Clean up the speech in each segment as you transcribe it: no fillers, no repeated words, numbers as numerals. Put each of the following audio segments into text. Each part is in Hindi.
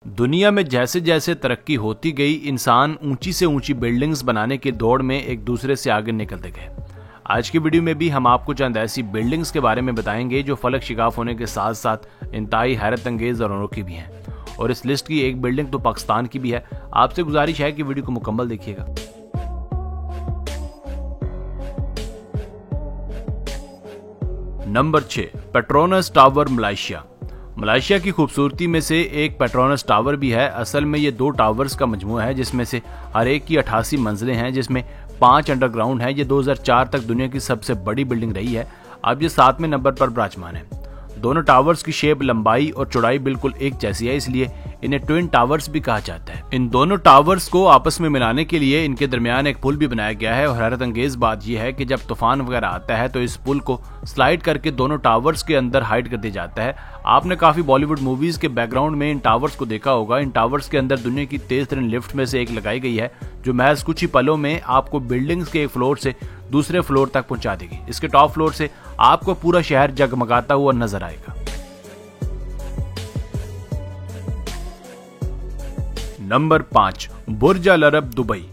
दुनिया में जैसे जैसे तरक्की होती गई, इंसान ऊंची से ऊंची बिल्डिंग्स बनाने की दौड़ में एक दूसरे से आगे निकलते गए। आज की वीडियो में भी हम आपको चंद ऐसी बिल्डिंग्स के बारे में बताएंगे जो फलक शिगाफ होने के साथ साथ इंतहाई हैरत अंगेज और अनोखी भी हैं। और इस लिस्ट की एक बिल्डिंग तो पाकिस्तान की भी है। आपसे गुजारिश है कि वीडियो को मुकम्मल देखिएगा। Number 6, Petronas tower, Malaysia. Malaysia की खूबसूरती में से एक पेट्रोनस टावर भी है। असल में ये 2 टावर्स का मजमूआ है जिसमें से हर एक की 88 मंजिलें हैं, जिसमें 5 अंडरग्राउंड हैं। ये 2004 तक दुनिया की सबसे बड़ी बिल्डिंग रही है। अब ये 7वें नंबर पर विराजमान है। दोनों टावर्स की शेप, लंबाई और चौड़ाई बिल्कुल एक जैसी है, इसलिए इन्हें ट्विन टावर्स भी कहा जाता है। इन दोनों टावर्स को आपस में मिलाने के लिए इनके दरमियान एक पुल भी बनाया गया है। और हैरत अंगेज बात यह है कि जब तूफान वगैरह आता है तो इस पुल को स्लाइड करके दोनों टावर्स के अंदर हाइड कर दिया जाता है। आपने काफी बॉलीवुड मूवीज के बैकग्राउंड में इन टावर्स को देखा होगा। इन टावर्स के अंदर दुनिया की तेज तरीन लिफ्ट में से एक लगाई गई है, जो महज कुछ ही पलों में आपको बिल्डिंग्स के एक फ्लोर से दूसरे फ्लोर तक पहुंचा देगी। इसके टॉप फ्लोर से आपको पूरा शहर जगमगाता हुआ नजर आएगा। नंबर 5, बुर्ज अल अरब, दुबई।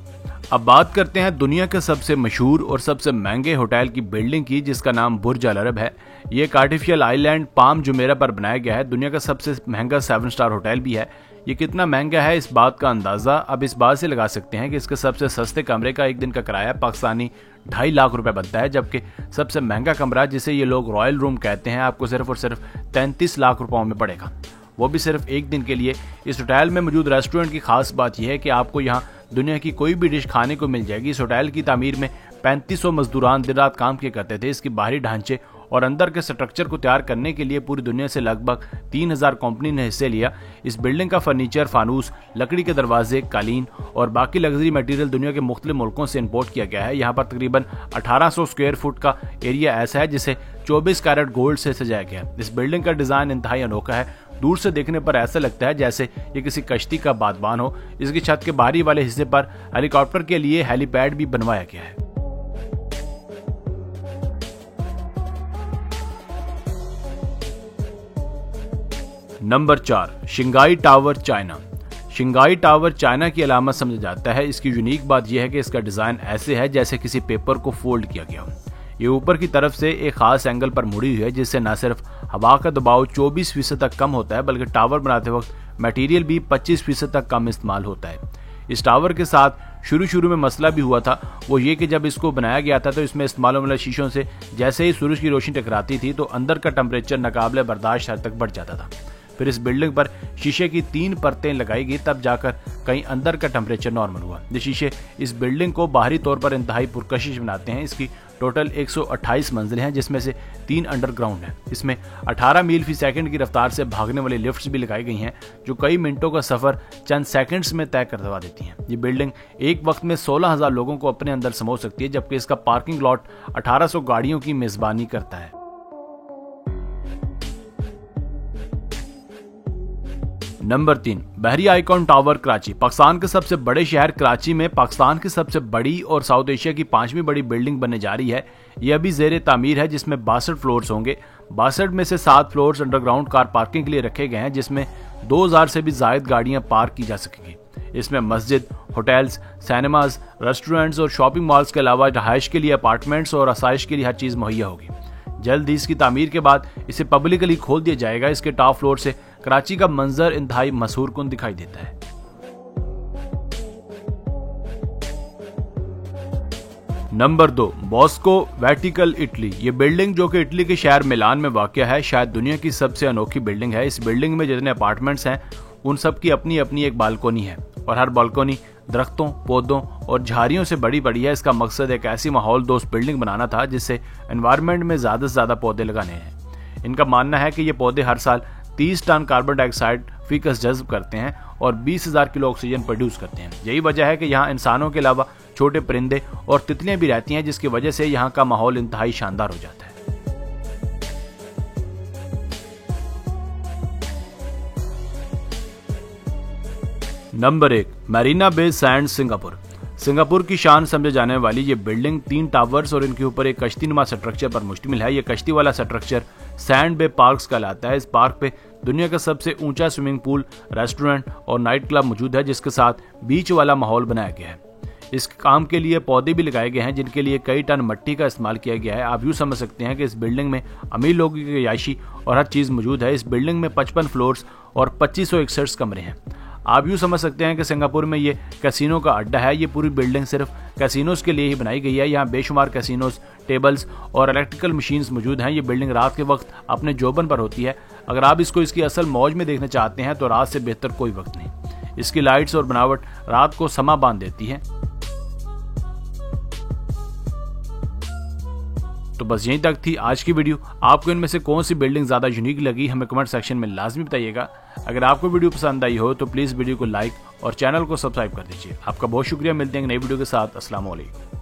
अब बात करते हैं दुनिया के सबसे मशहूर और सबसे महंगे होटल की बिल्डिंग की, जिसका नाम बुर्ज अल अरब है। ये एक आर्टिफिशियल आइलैंड पाम जुमेरा पर बनाया गया है। दुनिया का सबसे महंगा 7 स्टार होटल भी है। ये कितना महंगा है, इस बात का अंदाजा अब इस बात से लगा सकते हैं कि इसके सबसे सस्ते कमरे का एक दिन का किराया पाकिस्तानी 2.5 लाख रुपए बनता है, जबकि सबसे महंगा कमरा, जिसे ये लोग रॉयल रूम कहते हैं, आपको सिर्फ और सिर्फ 33 लाख रुपयों में पड़ेगा, वो भी सिर्फ एक दिन के लिए। इस होटल में मौजूद रेस्टोरेंट की खास बात यह है कि आपको यहाँ दुनिया की कोई भी डिश खाने को मिल जाएगी। इस होटल की तामीर में 3500 मजदूरान दिन रात काम किया करते थे। इसकी बाहरी ढांचे और अंदर के स्ट्रक्चर को तैयार करने के लिए पूरी दुनिया से लगभग 3000 कंपनी ने हिस्से लिया। इस बिल्डिंग का फर्नीचर, फानूस, लकड़ी के दरवाजे, कालीन और बाकी लग्जरी मटेरियल दुनिया के मुख्तलिफ मुल्कों से इंपोर्ट किया गया है। यहाँ पर तकरीबन 1800 स्क्वायर फुट का एरिया ऐसा है जिसे 24 कैरेट गोल्ड से सजाया गया है। इस बिल्डिंग का डिजाइन इंतहाई अनोखा है। दूर से देखने पर ऐसा लगता है जैसे ये किसी कश्ती का बागबान हो। इसकी छत के बाहरी वाले हिस्से पर हेलीकॉप्टर के लिए हेलीपैड भी बनवाया गया है। Number 4, Shanghai tower, China. Shanghai tower China की अलामत समझा जाता है। इसकी यूनिक बात यह है कि इसका डिजाइन ऐसे है जैसे किसी पेपर को फोल्ड किया गया हो। ये ऊपर की तरफ से एक खास एंगल पर मुड़ी हुई है, जिससे न सिर्फ हवा का दबाव 24% तक कम होता है, बल्कि टावर बनाते वक्त मटेरियल भी 25% तक कम इस्तेमाल होता है। इस टावर के साथ शुरू में मसला भी हुआ था। वो ये कि जब इसको बनाया गया था तो इसमें इस्तेमाल होने वाले शीशों से जैसे ही सूरज की रोशनी टकराती थी तो अंदर का टेम्परेचर नाकाबिले बर्दाश्त हद तक बढ़ जाता था। फिर इस बिल्डिंग पर शीशे की 3 परतें लगाई गई, तब जाकर कहीं अंदर का टेम्परेचर नॉर्मल हुआ। ये शीशे इस बिल्डिंग को बाहरी तौर पर इंतहाई पुरकशिश बनाते हैं। इसकी टोटल 128 मंजिलें हैं, जिसमें से 3 अंडरग्राउंड हैं। इसमें 18 मील फी सेकंड की रफ्तार से भागने वाली लिफ्ट्स भी लगाई गई हैं, जो कई मिनटों का सफर चंद सेकंड्स में तय करवा देती हैं। ये बिल्डिंग एक वक्त में 16,000 लोगों को अपने अंदर समो सकती है, जबकि इसका पार्किंग लॉट 1800 गाड़ियों की मेजबानी करता है। नंबर 3, बहरी आइकॉन टावर, कराची। पाकिस्तान के सबसे बड़े शहर कराची में पाकिस्तान की सबसे बड़ी और साउथ एशिया की 5वीं बड़ी बिल्डिंग बनने जा रही है। यह अभी जेर तामीर है, जिसमें 62 फ्लोर्स होंगे। 62 में से 7 फ्लोर्स अंडरग्राउंड कार पार्किंग के लिए रखे गए हैं, जिसमें 2000 से भी ज्यादा गाड़ियां पार्क की जा सकेंगी। इसमें मस्जिद, होटल्स, सिनेमाज, रेस्टोरेंट्स और शॉपिंग मॉल्स के अलावा रहायश के लिए अपार्टमेंट्स और आसाइश के लिए हर चीज मुहैया होगी। जल्द ही इसकी तामीर के बाद इसे पब्लिकली खोल दिया जाएगा। इसके टॉप फ्लोर से कराची का मंजर इंतहाई मशहूर कुन दिखाई देता है। Number 2, Bosco, Vatican, Italy. ये बिल्डिंग, जो कि इटली के शहर मिलान में वाक़या है, शायद दुनिया की सबसे अनोखी बिल्डिंग है। इस बिल्डिंग में जितने अपार्टमेंट्स हैं उन सब की अपनी अपनी एक बालकोनी है, और हर बालकोनी दरख्तों, पौधों और झाड़ियों से बड़ी है। इसका मकसद एक ऐसी माहौल दोस्त बिल्डिंग बनाना था जिससे एनवायरनमेंट में ज्यादा से ज्यादा पौधे लगाने हैं। इनका मानना है कि ये पौधे हर साल 30 टन कार्बन डाइऑक्साइड फीकस जज्ब करते हैं और 20,000 किलो ऑक्सीजन प्रोड्यूस करते हैं। यही वजह है कि यहाँ इंसानों के अलावा छोटे परिंदे और तितलियां भी रहती हैं, जिसकी वजह से यहाँ का माहौल इंतहाई शानदार हो जाता है। Number 1, Marina Bay Sands, Singapore. Singapore की शान समझे जाने वाली ये बिल्डिंग 3 टावर्स और इनके ऊपर एक कश्तीनुमा स्ट्रक्चर पर मुश्तमिल है। ये कश्ती वाला स्ट्रक्चर सैंड बे पार्क्स कहलाता है। इस पार्क पे दुनिया का सबसे ऊंचा स्विमिंग पूल, रेस्टोरेंट और नाइट क्लब मौजूद है, जिसके साथ बीच वाला माहौल बनाया गया है। इस काम के लिए पौधे भी लगाए गए हैं, जिनके लिए कई टन मिट्टी का इस्तेमाल किया गया है। आप यूँ समझ सकते हैं कि इस बिल्डिंग में अमीर लोगों की रिहायशी और हर चीज़ मौजूद है। इस बिल्डिंग में 55 फ्लोर्स और 2561 कमरे हैं। आप यूँ समझ सकते हैं कि सिंगापुर में ये कैसीनो का अड्डा है। ये पूरी बिल्डिंग सिर्फ कैसीनोज के लिए ही बनाई गई है। यहाँ बेशुमार कैसीनोज, टेबल्स और इलेक्ट्रिकल मशीन्स मौजूद हैं। ये बिल्डिंग रात के वक्त अपने जोबन पर होती है। अगर आप इसको इसकी असल मौज में देखना चाहते हैं तो रात से बेहतर कोई वक्त नहीं। इसकी लाइट्स और बनावट रात को समा बांध देती है। तो बस यहीं तक थी आज की वीडियो। आपको इनमें से कौन सी बिल्डिंग ज़्यादा यूनिक लगी हमें कमेंट सेक्शन में लाजमी बताइएगा। अगर आपको वीडियो पसंद आई हो तो प्लीज़ वीडियो को लाइक और चैनल को सब्सक्राइब कर दीजिए। आपका बहुत शुक्रिया। मिलते हैं नई वीडियो के साथ। अस्सलाम वालेकुम।